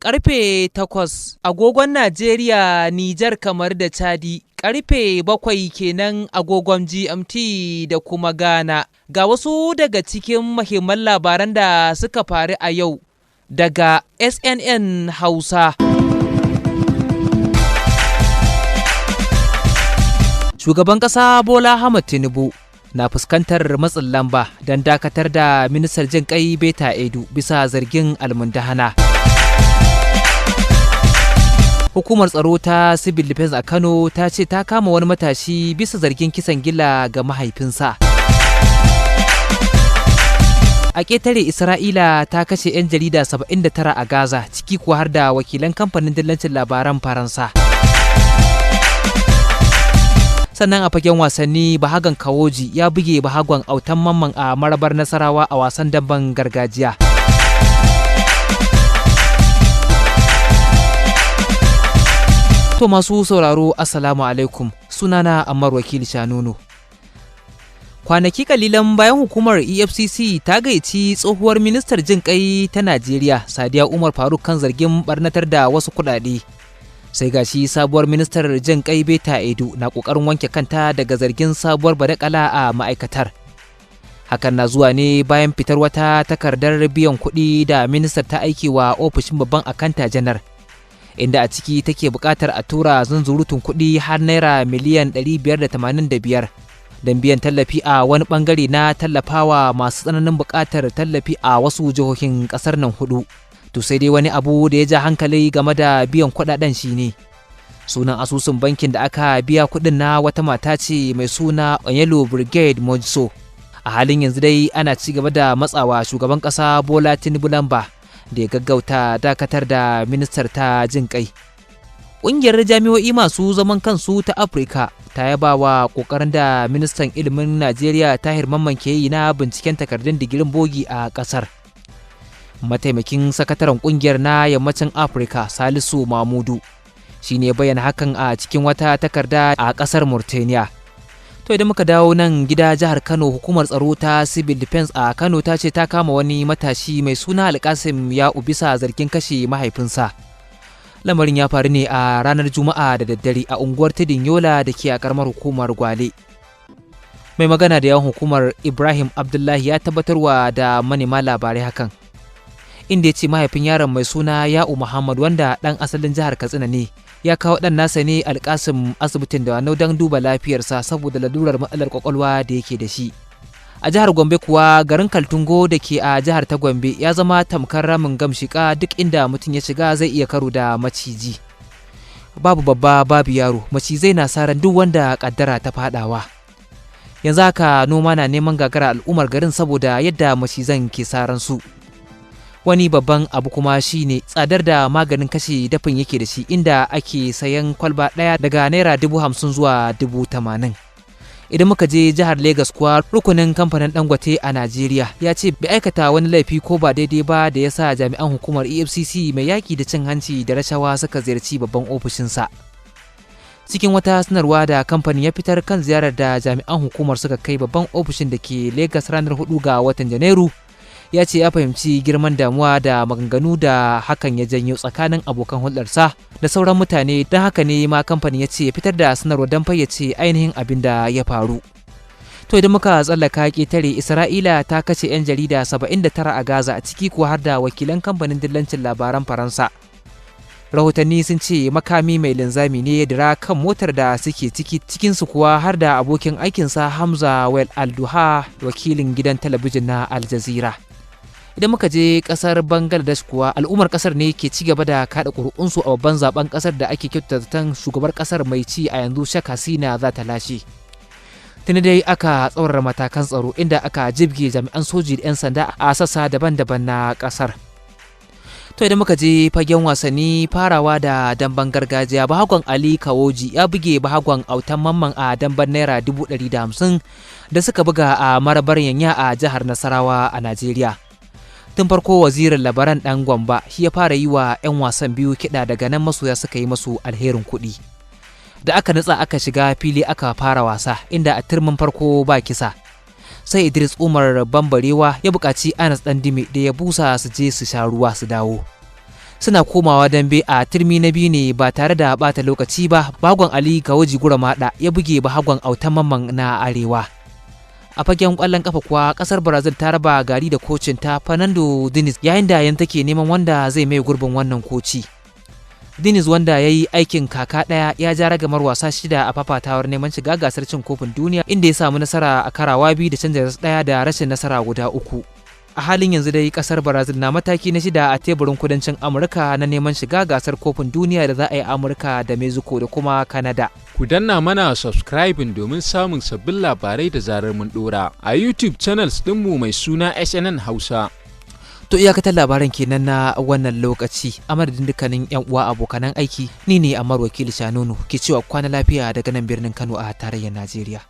Karfe 8 agogon Najeriya, Nijar kamar da Chadi, karfe 7 kenan agogon GMT da kuma Ghana. Ga wasu daga cikin muhimman labaran da suka faru a yau daga SNN Hausa. Shugaban ƙasa Bola Ahmed Tinubu na fuskantar matsin lamba don dakatar da ministar jin ƙai Beta Edu bisa zargin almundahana. Hukumar tsaro ta Civil Defense a Kano ta ce ta kama wani matashi bisa zargin kisan gilla ga mahaifinsa. A ƙetare, Isra'ila ta kashe 'yan jarida 79 a Gaza, ciki kuwa har da wakilan kamfanin dillancin labaran Faransa. Sannan a fagen wasanni, Bahagon Kawoji ya buge Bahagon Autan Mamman a marabar Nasarawa a wasan damben gargajiya. To masu sauraro, Assalamu alaikum, sunana Ammar Wakili Shanunu. Kwanaki kalilan bayan hukumar EFCC ta gayyaci tsohuwar ministar jin ƙai ta Najeriya, Sadiya Umar Faruk, kan zargin barnatar da wasu kuɗaɗe. Sai gashi sabuwar ministar jin ƙai Beta Edu na ƙoƙarin wanke kanta daga zargin sabuwar badakala a ma'aikatar. Hakan na zuwa ne bayan fitar wata takardar biyan kuɗi da ministar ta aiki wa ofishin babban akanta janar, inda a ciki take buƙatar a tura zunzurutun kuɗi har naira miliyan 585 don biyan tallafi a wani ɓangare na tallafawa masu tsananin buƙatar tallafi a wasu jihohin ƙasar nan hudu. To sai dai wani abu da ya ja hankali game da biyan kuɗaɗen shine sunan asusun bankin da aka biya kuɗin na wata mata ce mai suna Onyelo Brigade Mojso. A halin yanzu dai ana ci gaba da matsawa shugaban ƙasa Bola Tinubu lamba da ya gaggauta dakatar da ministar ta jin ƙai. Ƙungiyar jami'o'i masu zaman kansu ta Afirka ta yaba wa ƙoƙarin da ministan ilimin Najeriya Tahir Mamman ke yi na binciken takardun digirin bogi a ƙasar. Mataimakin sakataren ƙungiyar na yammacin Afirka, Salisu Mamudu, shi ne bayyana hakan a cikin wata takarda a ƙasar Mauritania. To idan muka dawo nan gida jihar Kano, hukumar tsaro ta Civil Defense a Kano ta ce ta kama wani matashi mai suna Alkasim Ya'u bisa zargin kashe mahaifinsa. Lamarin ya faru ne a ranar Juma'a da daddare a unguwar Tudun Yola da ke a karamar hukumar Gwale. Mai magana da yawan hukumar Ibrahim Abdullahi ya tabbatarwa da manema labarai hakan, inda ya ce mahaifin yaron mai suna Ya'u Muhammad, wanda ɗan asalin jihar Katsina ne, ya kawo ɗan nasa ne Alkasim asibitin da Wanau don duba lafiyarsa saboda lalurar matsalar kwakwalwa da yake da shi. A jihar Gombe kuwa, garin Kaltungo da ke a jihar ta Gombe ya zama tamkar ramin gamshika, duk inda mutum ya shiga zai iya karo da maciji. Babu babba babu yaro, macizai na saran duk wanda kaddara ta fadawa. Yanzu haka noma na neman gagara al'ummar garin saboda yadda macizan ke saran su. Wani babban abu kuma shine tsadar da maganin kashe dafin yake da shi, inda ake sayan kwalba ɗaya daga naira 50,000 zuwa 80,000. Idan muka je jihar Legas kuwa, rukunin kamfanin Dangote a Najeriya ya ce bai aikata wani laifi ko ba daidai ba da ya sa jami'an hukumar EFCC mai yaki da cin hanci da rashawa suka ziyarci babban ofishinsa. Cikin wata sanarwa da kamfanin ya fitar kan ziyarar da jami'an hukumar suka kai babban ofishin da ke Legas ranar 4 ga watan Janairu, ya ce ya fahimci girman damuwa da maganganu da hakan ya janyo tsakanin abokan hulɗarsa da sauran mutane, don haka ne ma kamfanin ya ce ya fitar da sanarwa don fayyace ainihin abin da ya faru. To idan muka tsallaka ƙetare, Isra'ila ta kashe 'yan jarida 79 a Gaza, a ciki kuwa har da wakilan kamfanin dillancin labaran Faransa. Rahotanni sun ce makami mai linzami ne ya dira kan motar da suke cikinsu kuwa har da abokin aikinsa Hamza Wel Al-Duha, wakilin gidan talabijin na Al Jazeera. Idan muka je kasar Bangladesh kuwa, al'ummar kasar ne ke ci gaba da kada ƙuri'unsu a babban zaben kasar da ake kyautata zaton shugabar kasar mai ci a yanzu Sheikh Hasina za ta lashe. Tuni dai aka tsaurara matakan tsaro, inda aka jibge jami'an soji da 'yan sanda a sassa daban-daban na kasar. To idan muka je fagen wasanni, farawa da damben gargajiya, Bahagon Ali Kawoji ya buge Bahagon Autan Mamman a damben naira 150 da suka buga a marabar Yanya a jihar Nasarawa a Najeriya. Tun farko wazirin labaran ɗan Gwamba shi ya fara yi wa 'yan wasan biyu kiɗa, daga nan masoya suka yi masu alherin kuɗi. Da aka nutsa aka shiga fili aka fara wasa, inda a turmin farko ba kisa. Sai Idris Umar Bambarewa ya buƙaci Anas Ɗandime da ya busa su je su sha ruwa su dawo. suna komawa dambe a turmi na biyu ne ba tare da bata lokaci ba. Bagon Ali Kawoji Guramada ya buge Bahagon Autan Mamman na Arewa. A fagen kwallon kafa kuwa kasar Brazil ta raba gari da kocin ta Fernando Diniz, yayin da yanzu take neman wanda zai mai gurbin wannan koci. Diniz, wanda ya yi aikin kaka ɗaya, ya ja ragamar wasa 6 a fafatawar neman shiga gasar cin kofin duniya, inda ya samu nasara a karawa 2 da canza 1 da rashin nasara guda 3. A halin yanzu dai kasar Brazil na mataki na 6 a teburin kudancin Amurka na neman shiga gasar kofin duniya da za a yi Amurka da Mexico da kuma Canada. Ku danna mana subscribing domin samun sabbin labarai da zarar mun dora a YouTube channels ɗinmu mai suna SNN Hausa. To iyakatar labaran kenan na wannan lokaci, a madadin dukkanin yan uwa abokanan aiki, ni ne Ammar Wakili Shanunu ke cewa kwana lafiya daga nan birnin Kano a tarayyar Najeriya.